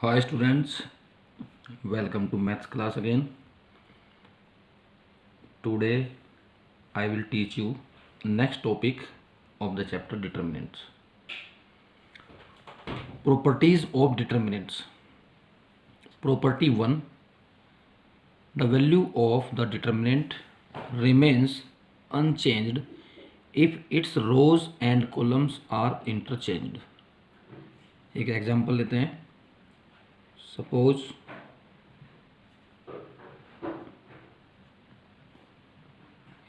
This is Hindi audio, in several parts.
Hi students, welcome to maths class again. Today I will teach you next topic of the chapter determinants. Properties of determinants. Property 1. The value of the determinant remains unchanged if its rows and columns are interchanged. एक एग्जाम्पल लेते हैं. Suppose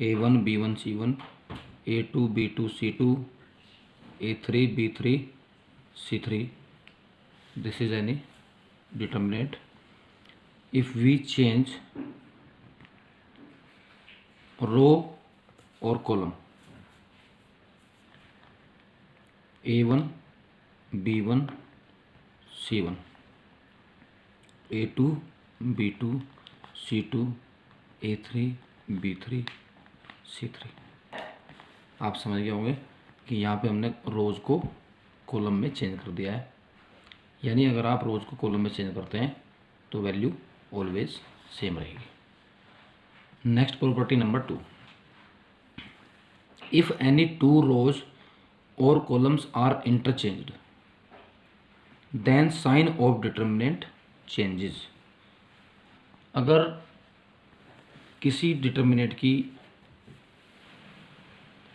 A1 B1 C1 A2 B2 C2 A3 B3 C3. This is any determinant. If we change row or column A1 B1 C1 A2 B2 C2 A3 B3 C3. आप समझ गए होंगे कि यहाँ पे हमने रोज़ को कॉलम में चेंज कर दिया है. यानी अगर आप रोज़ को कॉलम में चेंज करते हैं तो वैल्यू ऑलवेज सेम रहेगी. Next property number 2. If any two rows और columns are interchanged then sign of determinant changes. अगर किसी डिटर्मिनेंट की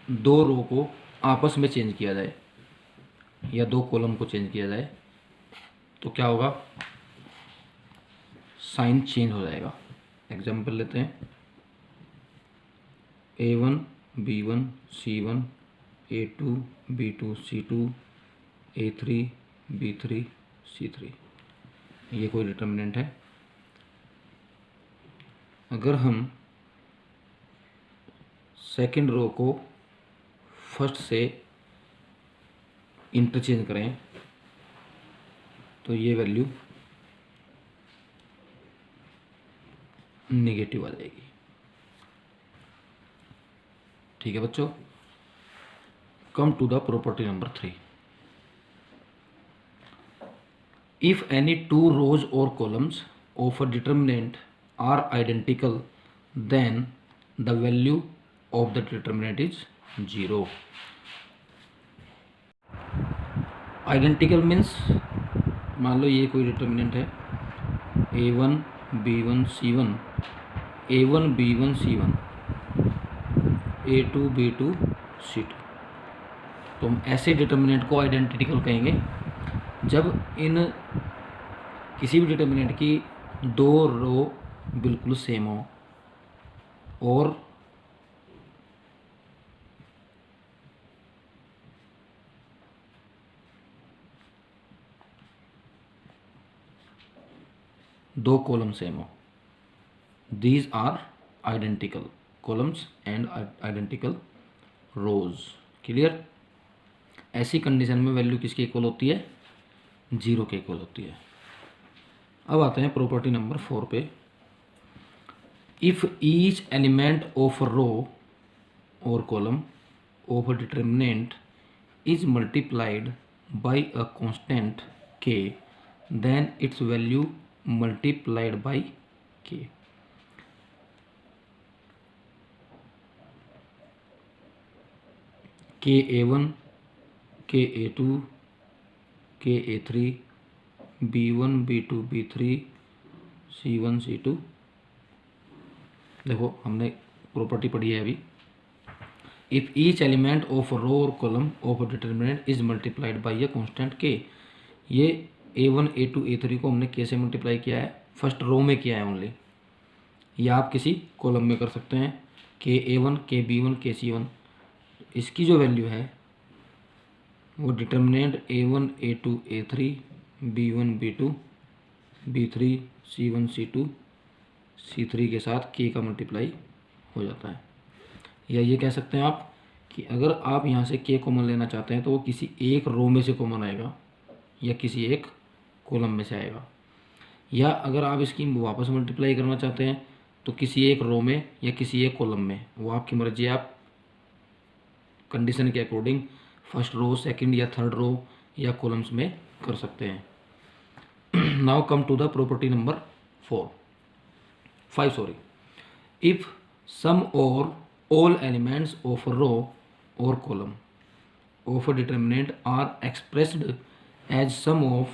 दो रो को आपस में चेंज किया जाए या दो कॉलम को चेंज किया जाए तो क्या होगा? साइन चेंज हो जाएगा. एग्जांपल लेते हैं. A1 B1 C1 A2 B2 C2 A3 B3 C3. ये कोई डिटर्मिनेंट है. अगर हम सेकंड रो को फर्स्ट से इंटरचेंज करें तो ये वैल्यू नेगेटिव आ जाएगी. ठीक है बच्चों. Come to the property number 3. If any two rows और columns of a determinant are identical then the value of the determinant is 0. Identical means मान लो ये कोई डिटर्मिनेंट है A1 B1 C1 A1 B1 C1 A2 B2 C2. तो हम ऐसे डिटर्मिनेंट को आइडेंटिकल कहेंगे जब इन किसी भी डिटर्मिनेंट की दो रो बिल्कुल सेम हो और दो कॉलम सेम हो. These are identical columns and identical rows. Clear. ऐसी कंडीशन में वैल्यू किसके इक्वल होती है? 0 के इक्वल होती है. अब आते हैं प्रॉपर्टी नंबर 4 पे. इफ ईच एलिमेंट ऑफ रो और column of a determinant is multiplied by a constant k then its value multiplied by k. k A1 k A2 k A3 B1 B2 B3 C1 C2. देखो हमने प्रॉपर्टी पढ़ी है अभी. इफ ईच एलिमेंट ऑफ रो और column of determinant is multiplied by a constant k. ये A1 A2 A3 को हमने k से मल्टीप्लाई किया है. फर्स्ट रो में किया है ओनली. या आप किसी कॉलम में कर सकते हैं. k A1 k B1 k C1. इसकी जो वैल्यू है वो determinant A1 A2 A3 B1 B2 B3 C1 C2 C3 के साथ k का मल्टीप्लाई हो जाता है. या ये कह सकते हैं आप कि अगर आप यहाँ से k कॉमन लेना चाहते हैं तो वो किसी एक रो में से कॉमन आएगा या किसी एक कॉलम में से आएगा. या अगर आप इसकी वापस मल्टीप्लाई करना चाहते हैं तो किसी एक रो में या किसी एक कॉलम में, वो आपकी मर्जी है. आप कंडीशन के अकॉर्डिंग फर्स्ट रो सेकंड या थर्ड रो या कॉलम्स में कर सकते हैं. Now come to the property number 5 sorry. If some or all elements of a row or column of a determinant are expressed as sum of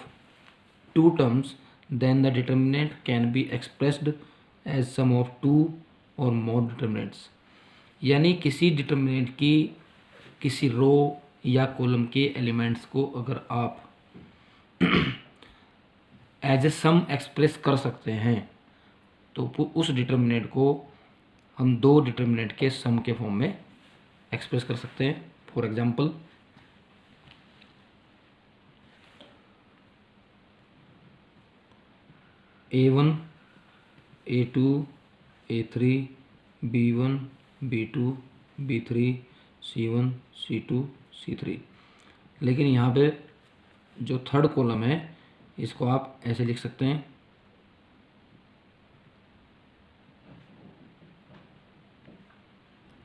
two terms, then the determinant can be expressed as sum of two or more determinants. यानी किसी डिटर्मिनेंट की किसी रो या कॉलम के एलिमेंट्स को अगर आप एज ए सम एक्सप्रेस कर सकते हैं तो उस डिटर्मिनेंट को हम दो डिटर्मिनेंट के सम के फॉर्म में एक्सप्रेस कर सकते हैं. For example A1 A2 A3 B1 B2 B3 C1 C2 C3. लेकिन यहाँ पे जो थर्ड कॉलम है इसको आप ऐसे लिख सकते हैं.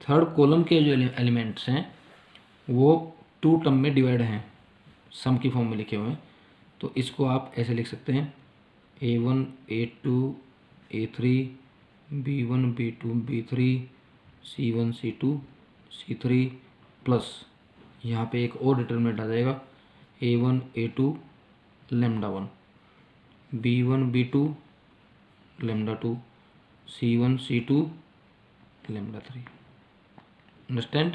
थर्ड कॉलम के जो एलिमेंट्स हैं वो टू टर्म में डिवाइड हैं, सम की फॉर्म में लिखे हुए हैं. तो इसको आप ऐसे लिख सकते हैं A1 A2 A3 B1 B2 B3 C1 C2 C3 plus यहाँ पे एक और डिटर्मिनेंट आ जाएगा A1 A2 lambda 1 B1 B2 lambda 2 C1 C2 lambda 3. Understand.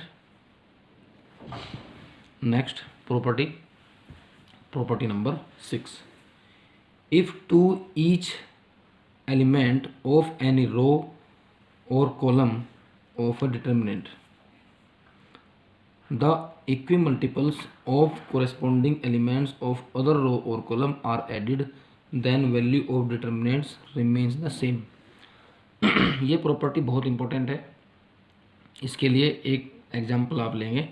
Next property number 6. If to each element of any row or column of a determinant the equimultiples of corresponding elements of other row or column are added, then value of determinants remains the same. ये प्रॉपर्टी बहुत इंपॉर्टेंट है. इसके लिए एक एग्जांपल आप लेंगे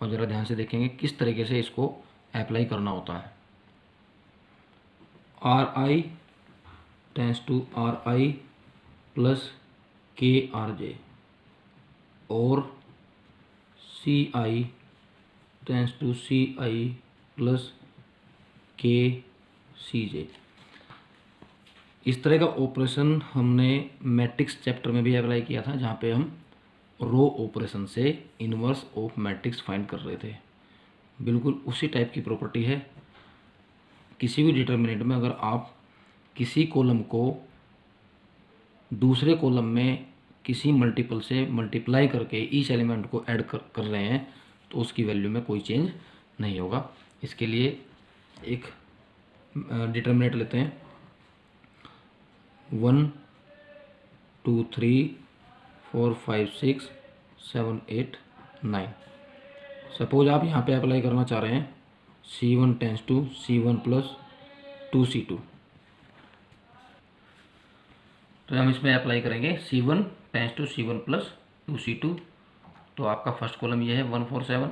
और ज़रा ध्यान से देखेंगे किस तरीके से इसको अप्लाई करना होता है. RI tends to RI plus KRJ और CI tends to CI plus KCJ. इस तरह का ऑपरेशन हमने मैट्रिक्स चैप्टर में भी अप्लाई किया था, जहाँ पे हम रो ऑपरेशन से इन्वर्स ऑफ मैट्रिक्स फाइंड कर रहे थे. बिल्कुल उसी टाइप की प्रॉपर्टी है. किसी भी डिटर्मिनेंट में अगर आप किसी कॉलम को दूसरे कॉलम में किसी मल्टीपल से मल्टीप्लाई करके ईच एलिमेंट को ऐड कर रहे हैं तो उसकी वैल्यू में कोई चेंज नहीं होगा. इसके लिए एक डिटर्मिनेंट लेते हैं 1 2 3 4 5 6 7 8 9. सपोज आप यहाँ पे अप्लाई करना चाह रहे हैं C1 tense to C1 plus 2C2. तो हम इसमें अप्लाई करेंगे C1 tense to C1 plus 2C2. तो आपका फर्स्ट कॉलम ये है 1 4 7.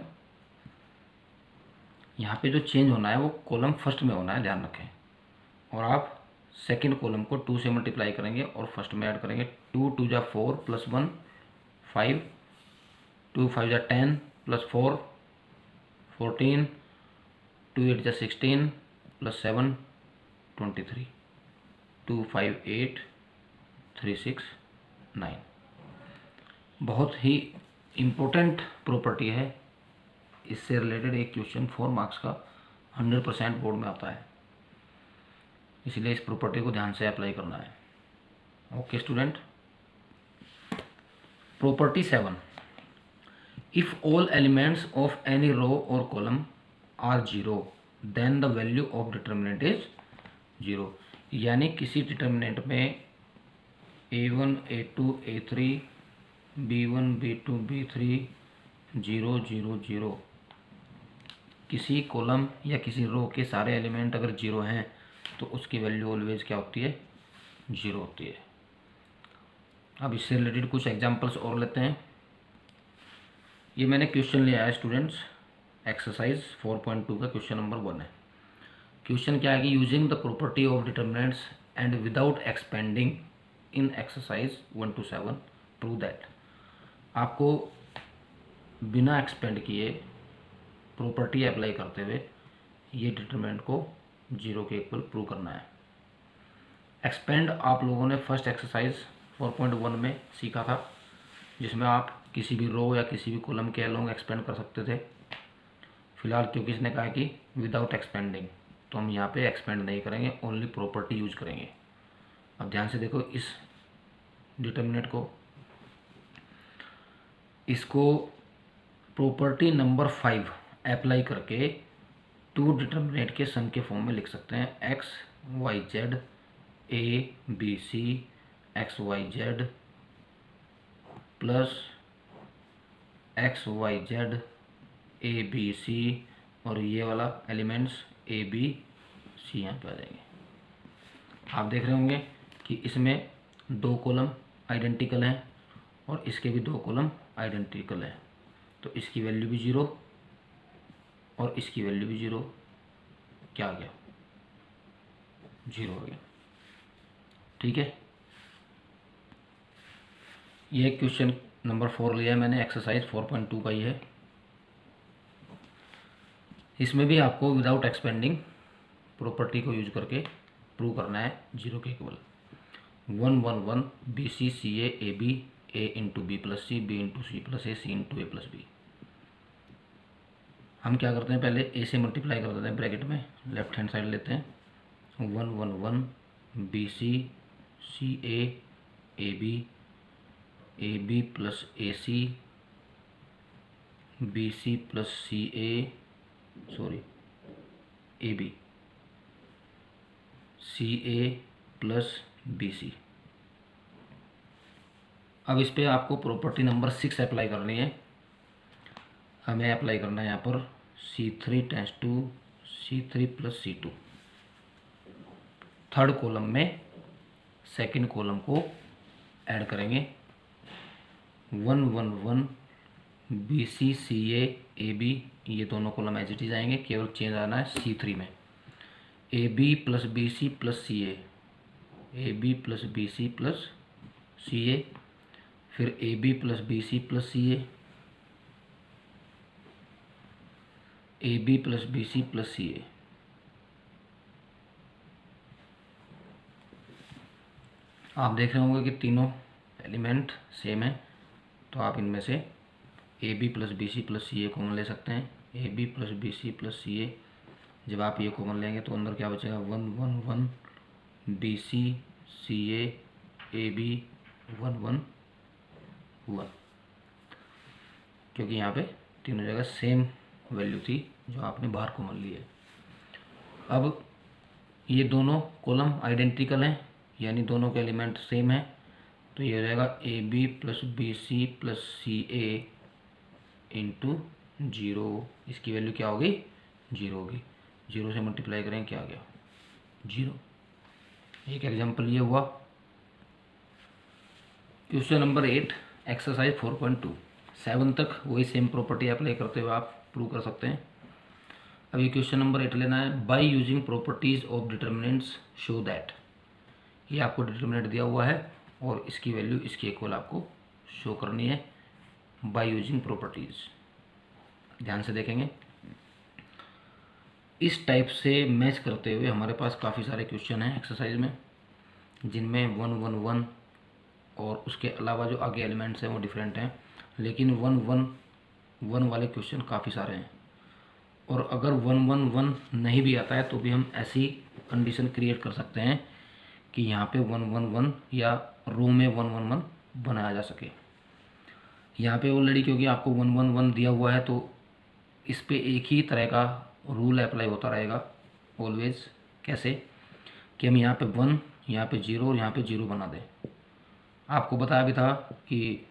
यहाँ पे जो चेंज होना है वो कॉलम फर्स्ट में होना है, ध्यान रखें. और आप सेकंड कॉलम को 2 से मल्टीप्लाई करेंगे और फर्स्ट में ऐड करेंगे. 2 2 जा 4 प्लस 1 5 2 5 जा 10 प्लस 4 14 2 8 जा 16 प्लस 7 23 2 5 8 3 6 9. बहुत ही इम्पोर्टेंट प्रॉपर्टी है. इससे रिलेटेड एक क्वेश्चन 4 मार्क्स का 100% बोर्ड में आता है, इसलिए इस प्रॉपर्टी को ध्यान से अप्लाई करना है. Okay student. Property 7. If all elements of any row और column are zero then the value of determinant is zero. यानी किसी डिटर्मिनेंट में A1 A2 A3 B1 B2 B3 0 0 0 किसी कॉलम या किसी रो के सारे एलिमेंट अगर जीरो हैं तो उसकी वैल्यू ऑलवेज क्या होती है, जीरो होती है. अब इससे रिलेटेड कुछ एग्जांपल्स और लेते हैं. ये मैंने क्वेश्चन लिया है स्टूडेंट्स, एक्सरसाइज 4.2 का क्वेश्चन नंबर 1 है. क्वेश्चन क्या है कि using the property of determinants and without expanding in exercise 1 to 7 prove that. आपको बिना एक्सपेंड किए प्रॉपर्टी अप्लाई करते हुए ये डिटर्मिनेंट को जीरो के इक्वल प्रूव करना है. एक्सपेंड आप लोगों ने फर्स्ट एक्सरसाइज 4.1 में सीखा था, जिसमें आप किसी भी रो या किसी भी कॉलम के अलोंग एक्सपेंड कर सकते थे। फिलहाल क्योंकि इसने कहा कि विदाउट एक्सपेंडिंग, तो हम यहाँ पे एक्सपेंड नहीं करेंगे, ओनली प्रॉपर्टी यूज करेंगे। अब ध्यान से देखो इस डिटर्मिनेंट को, इसको प्रॉपर्टी नंबर 5 अप्लाई करके टू डिटर्मिनेंट के सम के फॉर्म में लिख सकते हैं। X Y Z A B C X Y Z plus X Y Z A B C, और ये वाला एलिमेंट्स ए बी सी यहाँ पे आ जाएंगे। आप देख रहे होंगे कि इसमें 2 कॉलम आइडेंटिकल हैं और इसके भी 2 कॉलम आइडेंटिकल हैं, तो इसकी वैल्यू भी 0 और इसकी वैल्यू भी 0। क्या आ गया? 0 हो गया। ठीक है, ये क्वेश्चन नंबर 4 लिया है मैंने, एक्सरसाइज 4.2 का ही है। इसमें भी आपको विदाउट एक्सपेंडिंग प्रॉपर्टी को यूज करके प्रूव करना है 0 के equal 1 1 1 B C C A B A into B plus C B into C plus A C into A plus B. हम क्या करते हैं, पहले ए से मल्टीप्लाई कर देते हैं, ब्रैकेट में लेफ्ट हैंड साइड लेते हैं। 1 1 1 B C A B plus A C plus C A B C A plus B C. अब इस पे आपको प्रॉपर्टी नंबर 6 अप्लाई करनी है। हमें अप्लाई करना है यहाँ पर C3 tends to C3 plus C2। Third column में सेकंड कॉलम को ऐड करेंगे। 1 1 1 B C C A B, ये दोनों कॉलम एज इट इज आएंगे, केवल चेंज आना है C3 में। A B plus B C plus C A B plus B C plus C A, फिर A B plus B C plus C A B plus B C plus C A. आप देख रहे होंगे कि तीनों एलिमेंट सेम है, तो आप इनमें से a B plus B C plus C a common ले सकते हैं। A B plus B C plus C a, जब आप ये कॉमन लेंगे तो अंदर क्या बचेगा? 1 1 1 बी सी ए बी 1 1 1, क्योंकि यहाँ पे तीनों जगह सेम वैल्यू थी जो आपने बाहर कॉमन ली है। अब ये दोनों कॉलम आइडेंटिकल हैं, यानी दोनों के एलिमेंट सेम हैं, तो ये हो जाएगा A B plus B C plus C A into 0। इसकी वैल्यू क्या होगी? 0 होगी। 0 से मल्टीप्लाई करें, क्या आ गया? 0। एक एग्जाम्पल ये हुआ। Question number 8 exercise 4.2। 7 तक वही सेम प्रॉपर्टी अप्लाई करते हुए आप प्रूव कर सकते हैं। अब ये क्वेश्चन नंबर 8 लेना है। By using properties of determinants show that, ये आपको डिटर्मिनेंट दिया हुआ है और इसकी वैल्यू इसके इक्वल आपको शो करनी है बाय यूजिंग प्रॉपर्टीज। ध्यान से देखेंगे, इस टाइप से मैच करते हुए हमारे पास काफ़ी सारे क्वेश्चन हैं एक्सरसाइज में, जिनमें 1 1 1 और उसके अलावा जो आगे एलिमेंट्स हैं वो डिफरेंट हैं, लेकिन 1 1 1 वाले क्वेश्चन काफ़ी सारे हैं। और अगर 1 1 1 नहीं भी आता है तो भी हम ऐसी कंडीशन क्रिएट कर सकते हैं कि यहाँ पे 1 1 1 या रो में 1 1 1 बनाया जा सके। यहाँ पे ऑलरेडी क्योंकि आपको 1 1 1 दिया हुआ है, तो इस पे एक ही तरह का रूल अप्लाई होता रहेगा ऑलवेज। कैसे कि हम यहाँ पे 1, यहाँ पे 0 और यहाँ पे 0 बना दें। आपको बताया भी था कि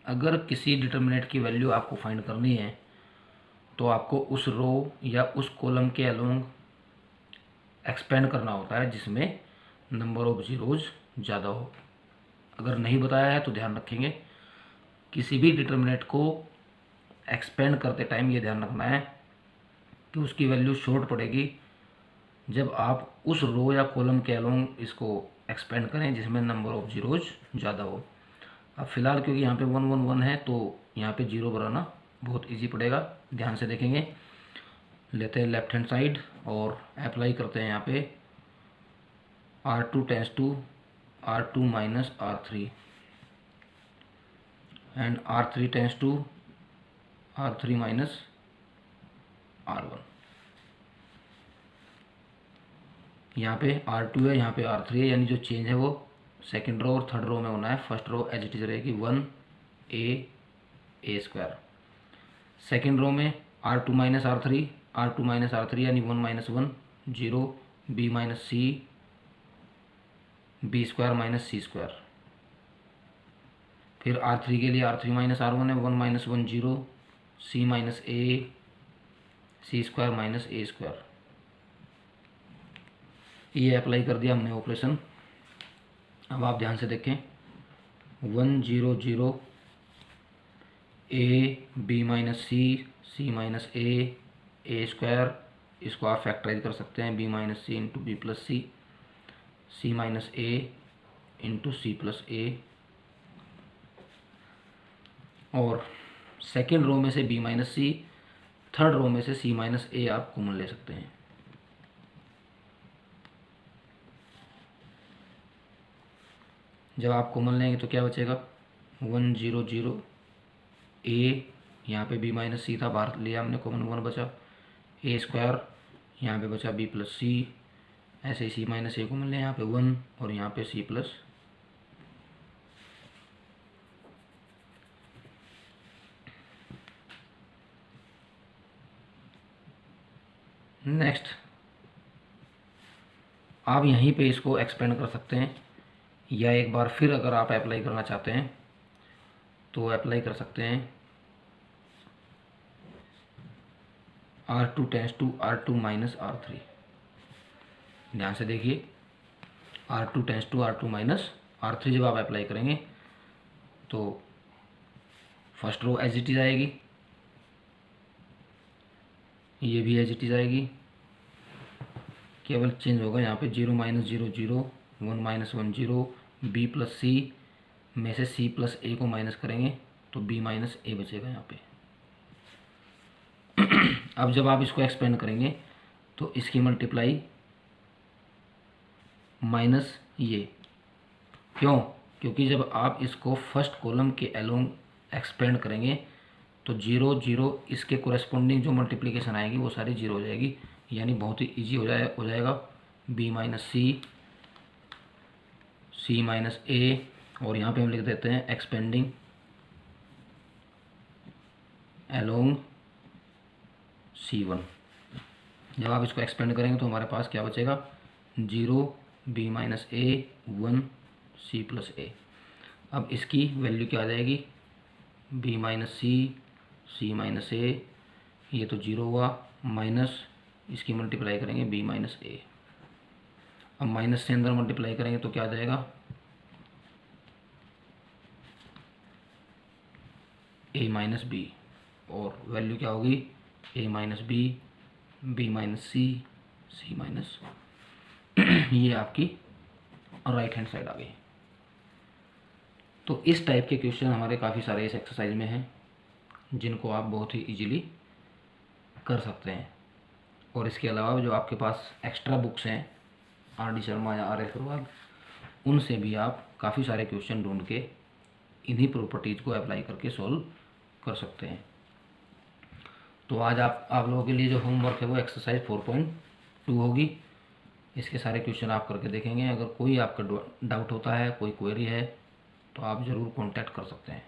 अगर किसी डिटर्मिनेंट की वैल्यू आपको फाइंड करनी है तो आपको उस रो या उस कॉलम के अलोंग एक्सपेंड करना होता है जिसमें नंबर ऑफ जीरोज ज़्यादा हो। अगर नहीं बताया है तो ध्यान रखेंगे, किसी भी डिटर्मिनेंट को एक्सपेंड करते टाइम ये ध्यान रखना है कि उसकी वैल्यू शॉर्ट पड़ेगी जब आप उस रो या कॉलम के अलोंग इसको एक्सपेंड करें जिसमें नंबर ऑफ जीरोज ज़्यादा हो। अब फिलहाल क्योंकि यहाँ पे 1 1 1 है तो यहाँ पे 0 बनाना बहुत इजी पड़ेगा। ध्यान से देखेंगे, लेते हैं लेफ्ट हैंड साइड और अप्लाई करते हैं यहाँ पे R2 tends to R2 minus R3 and R3 tends to R3 minus R1। यहाँ पे R2 है, यहाँ पे R3 है, यानी जो चेंज है वो सेकेंड रो और थर्ड रो में होना है। First row as it is रहेगी 1a स्क्वायर। सेकेंड रो में R2 माइनस R3 यानी 1 minus 1 0 b minus c b square minus c square. फिर R3 के लिए R3 माइनस R1 है 1 minus 1 0 c minus a c square minus A square. ये अप्लाई कर दिया हमने ऑपरेशन। अब आप ध्यान से देखें 1 0 0 A B minus C minus A square, इसको आप फैक्टराइज कर सकते हैं B minus C into B plus C minus A into C plus A. और सेकेंड रो में से B minus C, third row में से सी माइनस ए आप कॉमन ले सकते हैं। जब आप कॉमन लेंगे तो क्या बचेगा 1 0 0 ए, यहाँ पे बी माइनस सी था बाहर लिया हमने कॉमन 1 बचा, ए स्क्वायर यहाँ पे बचा बी प्लस सी, ऐसे ही सी माइनस ए कॉमन लें यहाँ पे 1 और यहाँ पे सी प्लस। नेक्स्ट आप यहीं पे इसको एक्सपेंड कर सकते हैं, या एक बार फिर अगर आप अप्लाई करना चाहते हैं तो अप्लाई कर सकते हैं R2 tends to R2 minus R3। ध्यान से देखिए R2 tends to R2 minus R3 जब आप अप्लाई करेंगे तो first row as it is आएगी, ये भी एज इट इज आएगी, केवल चेंज होगा यहाँ पे 0 माइनस 0 0 1 माइनस 1 0 बी प्लस सी में से सी प्लस ए को माइनस करेंगे तो बी माइनस ए बचेगा यहाँ पे। अब जब आप इसको एक्सपेंड करेंगे तो इसकी मल्टीप्लाई माइनस ये, क्यों? क्योंकि जब आप इसको फर्स्ट कॉलम के अलोंग एक्सपेंड करेंगे तो 0 0 इसके कोरेस्पोंडिंग जो मल्टीप्लिकेशन आएगी वो सारी 0 हो जाएगी, यानी बहुत ही इजी हो जाएगा बी माइनस सी माइनस ए, और यहाँ पे हम लिख देते हैं एक्सपेंडिंग अलोंग C1। जब आप इसको एक्सपेंड करेंगे तो हमारे पास क्या बचेगा 0 बी माइनस ए 1 सी प्लस ए। अब इसकी वैल्यू क्या आ जाएगी बी माइनस सी माइनस ए, ये तो 0 हुआ, माइनस इसकी मल्टीप्लाई करेंगे बी माइनस ए। अब माइनस से अंदर मल्टीप्लाई करेंगे तो क्या आ जाएगा ए माइनस बी, और वैल्यू क्या होगी ए minus B minus C minus ये आपकी राइट हैंड साइड आ गई। तो इस टाइप के क्वेश्चन हमारे काफ़ी सारे इस एक्सरसाइज में हैं जिनको आप बहुत ही इजीली कर सकते हैं। और इसके अलावा जो आपके पास एक्स्ट्रा बुक्स हैं R.D. शर्मा या R.S. अग्रवाल, उनसे भी आप काफ़ी सारे क्वेश्चन ढूंढ के इन्हीं प्रॉपर्टीज़ को अप्लाई करके सॉल्व कर सकते हैं। तो आज आप लोगों के लिए जो होमवर्क है वो एक्सरसाइज 4.2 होगी। इसके सारे क्वेश्चन आप करके देखेंगे। अगर कोई आपका डाउट होता है, कोई क्वेरी है, तो आप ज़रूर कांटेक्ट कर सकते हैं।